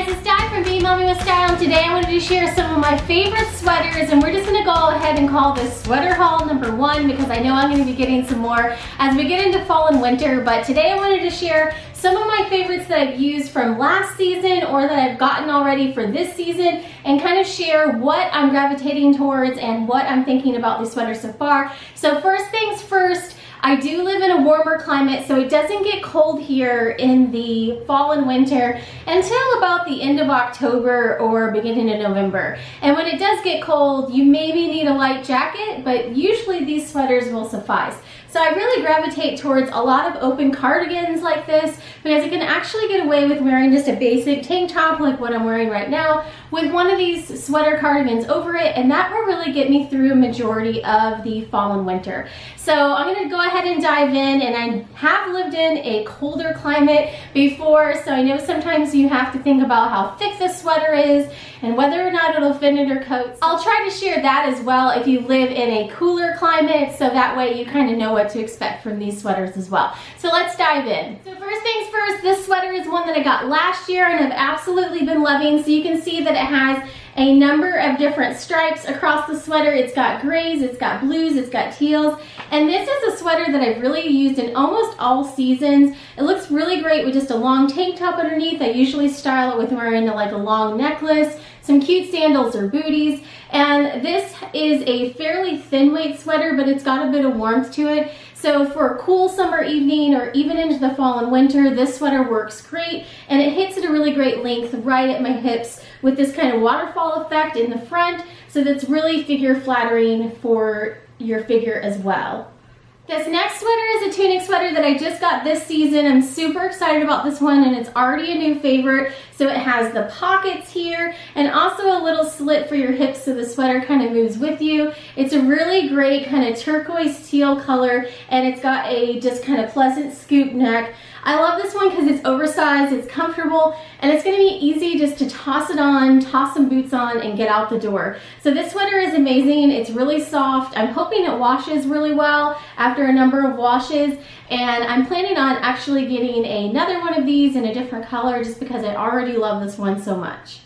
guys, it's Di from Being Mommy with Style, and today I wanted to share some of my favorite sweaters, and we're just going to go ahead and call this sweater haul number 1 because I know I'm going to be getting some more as we get into fall and winter. But today I wanted to share some of my favorites that I've used from last season or that I've gotten already for this season, and kind of share what I'm gravitating towards and what I'm thinking about these sweaters so far. So first things first, I do live in a warmer climate, so it doesn't get cold here in the fall and winter until about the end of October or beginning of November. And when it does get cold, you maybe need a light jacket, but usually these sweaters will suffice. So I really gravitate towards a lot of open cardigans like this because I can actually get away with wearing just a basic tank top like what I'm wearing right now with one of these sweater cardigans over it, and that will really get me through a majority of the fall and winter. So I'm going to go ahead and dive in, and I have lived in a colder climate before, so I know sometimes you have to think about how thick this sweater is and whether or not it'll fit in your coats. I'll try to share that as well if you live in a cooler climate, so that way you kind of know what to expect from these sweaters as well. So let's dive in. So first things first, this sweater is one that I got last year and I've absolutely been loving. So you can see that it has a number of different stripes across the sweater. It's got grays, it's got blues, it's got teals, and this is a sweater that I've really used in almost all seasons. It looks really great with just a long tank top underneath. I usually style it with wearing like a long necklace, some cute sandals or booties, and this is a fairly thin weight sweater, but it's got a bit of warmth to it. So for a cool summer evening or even into the fall and winter, this sweater works great, and it hits at a really great length right at my hips with this kind of waterfall effect in the front, so that's really figure flattering for your figure as well. This next sweater is a tunic sweater that I just got this season. I'm super excited about this one, and it's already a new favorite. So it has the pockets here and also a little slit for your hips so the sweater kind of moves with you. It's a really great kind of turquoise teal color, and it's got a just kind of pleasant scoop neck. I love this one because it's oversized, it's comfortable, and it's going to be easy just to toss it on, toss some boots on, and get out the door. So this sweater is amazing. It's really soft. I'm hoping it washes really well after a number of washes, and I'm planning on actually getting another one of these in a different color just because I already love this one so much.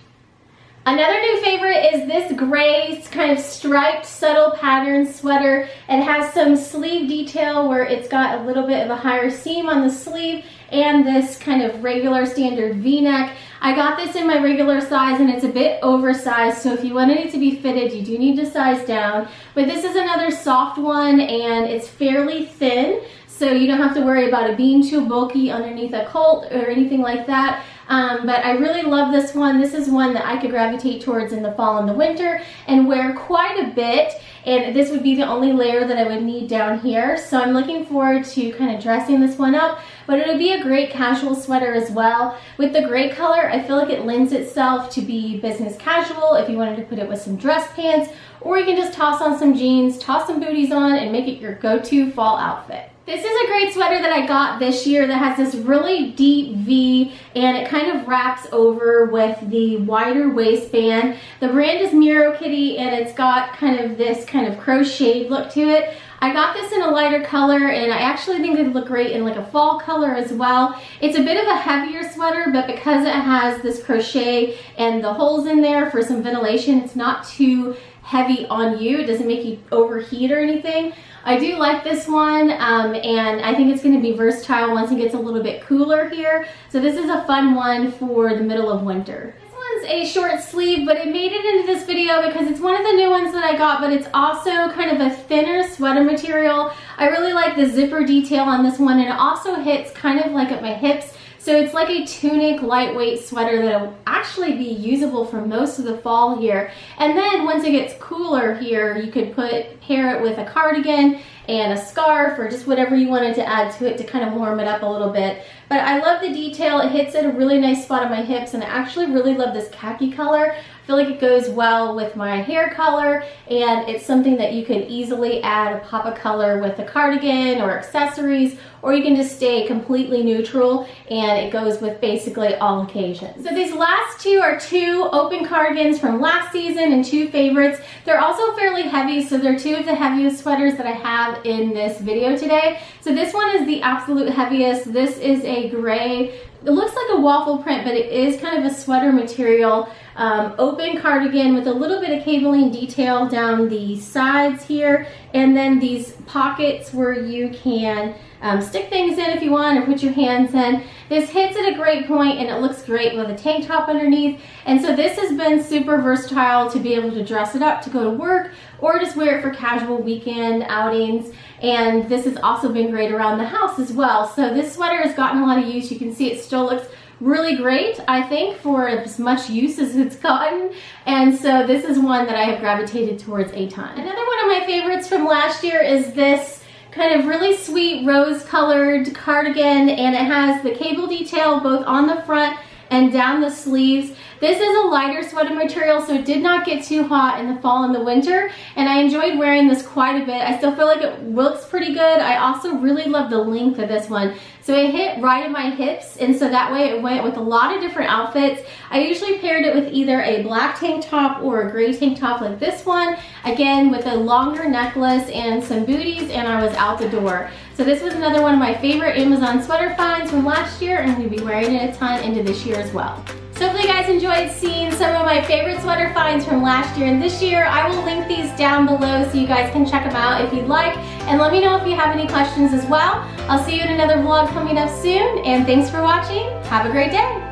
Another new favorite is this gray kind of striped subtle pattern sweater. It has some sleeve detail where it's got a little bit of a higher seam on the sleeve and this kind of regular standard V-neck. I got this in my regular size and it's a bit oversized, so if you wanted it to be fitted, you do need to size down. But this is another soft one and it's fairly thin, so you don't have to worry about it being too bulky underneath a coat or anything like that. But I really love this one. This is one that I could gravitate towards in the fall and the winter and wear quite a bit. And this would be the only layer that I would need down here. So I'm looking forward to kind of dressing this one up. But it would be a great casual sweater as well. With the gray color, I feel like it lends itself to be business casual if you wanted to put it with some dress pants. Or you can just toss on some jeans, toss some booties on, and make it your go-to fall outfit. This is a great sweater that I got this year that has this really deep V, and it kind of wraps over with the wider waistband. The brand is Miro Kitty, and it's got kind of this kind of crocheted look to it. I got this in a lighter color, and I actually think it'd look great in like a fall color as well. It's a bit of a heavier sweater, but because it has this crochet and the holes in there for some ventilation, it's not too heavy on you. It doesn't make you overheat or anything. I do like this one, and I think it's going to be versatile once it gets a little bit cooler here. So this is a fun one for the middle of winter. This one's a short sleeve, but it made it into this video because it's one of the new ones that I got, but it's also kind of a thinner sweater material. I really like the zipper detail on this one, and it also hits kind of like at my hips. So it's like a tunic lightweight sweater that will actually be usable for most of the fall here. And then once it gets cooler here, you could pair it with a cardigan and a scarf or just whatever you wanted to add to it to kind of warm it up a little bit. But I love the detail. It hits at a really nice spot on my hips, and I actually really love this khaki color feel like it goes well with my hair color, and it's something that you can easily add a pop of color with a cardigan or accessories, or you can just stay completely neutral and it goes with basically all occasions. So these last two are two open cardigans from last season and two favorites. They're also fairly heavy, so they're two of the heaviest sweaters that I have in this video today. So this one is the absolute heaviest. This is a gray. It looks like a waffle print, but it is kind of a sweater material. Open cardigan with a little bit of cabling detail down the sides here, and then these pockets where you can stick things in if you want, or put your hands in. This hits at a great point and it looks great with a tank top underneath. And so this has been super versatile to be able to dress it up to go to work, or just wear it for casual weekend outings. And this has also been great around the house as well. So this sweater has gotten a lot of use. You can see it still looks really great, I think, for as much use as it's gotten. And so this is one that I have gravitated towards a ton. Another one of my favorites from last year is this kind of really sweet rose colored cardigan, and it has the cable detail both on the front and down the sleeves. This is a lighter sweater material, so it did not get too hot in the fall and the winter, and I enjoyed wearing this quite a bit. I still feel like it looks pretty good. I also really love the length of this one. So it hit right at my hips, and so that way it went with a lot of different outfits. I usually paired it with either a black tank top or a gray tank top like this one, again with a longer necklace and some booties, and I was out the door. So this was another one of my favorite Amazon sweater finds from last year, and I'm going to be wearing it a ton into this year as well. So hopefully you guys enjoyed seeing some of my favorite sweater finds from last year and this year. I will link these down below so you guys can check them out if you'd like. And let me know if you have any questions as well. I'll see you in another vlog coming up soon, and thanks for watching. Have a great day.